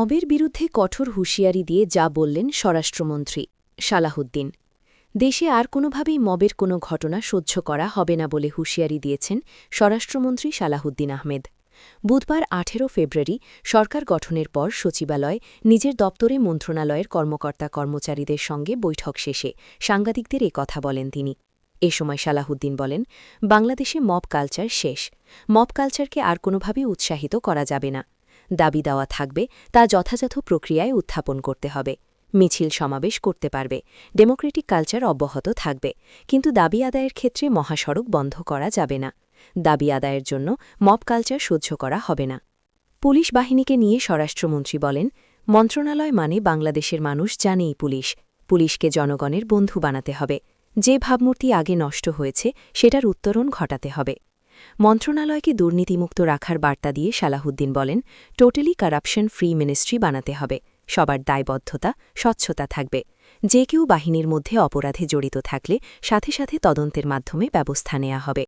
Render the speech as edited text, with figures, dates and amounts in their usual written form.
মবের বিরুদ্ধে কঠোর হুঁশিয়ারি দিয়ে যা বললেন স্বরাষ্ট্রমন্ত্রী সালাহুদ্দিন। দেশে আর কোনোভাবেই মবের কোনো ঘটনা সহ্য করা হবে না বলে হুঁশিয়ারি দিয়েছেন স্বরাষ্ট্রমন্ত্রী সালাহুদ্দিন আহমেদ। বুধবার ১৮ ফেব্রুয়ারি সরকার গঠনের পর সচিবালয় নিজের দপ্তরে মন্ত্রণালয়ের কর্মকর্তা কর্মচারীদের সঙ্গে বৈঠক শেষে সাংবাদিকদের কথা বলেন তিনি। এ সময় সালাহুদ্দিন বলেন, বাংলাদেশে মব কালচার শেষ। মব কালচারকে আর কোনোভাবেই উৎসাহিত করা যাবে না। দাবি দেওয়া থাকবে, তা যথাযথ প্রক্রিয়ায় উত্থাপন করতে হবে। মিছিল সমাবেশ করতে পারবে, ডেমোক্রেটিক কালচার অব্যাহত থাকবে, কিন্তু দাবি আদায়ের ক্ষেত্রে মহাসড়ক বন্ধ করা যাবে না। দাবি আদায়ের জন্য মব কালচার সহ্য করা হবে না। পুলিশ বাহিনীকে নিয়ে স্বরাষ্ট্রমন্ত্রী বলেন, মন্ত্রণালয় মানে বাংলাদেশের মানুষ জানেই পুলিশ। পুলিশকে জনগণের বন্ধু বানাতে হবে। যে ভাবমূর্তি আগে নষ্ট হয়েছে সেটার উত্তরণ ঘটাতে হবে। মন্ত্রণালয়কে দুর্নীতিমুক্ত রাখার বার্তা দিয়ে সালাহুদ্দিন বলেন, টোটালি কারাপশন ফ্রি মিনিস্ট্রি বানাতে হবে। সবার দায়বদ্ধতা, স্বচ্ছতা থাকবে। যে কেউ বাহিনীর মধ্যে অপরাধে জড়িত থাকলে সাথে সাথে তদন্তের মাধ্যমে ব্যবস্থা নেওয়া হবে।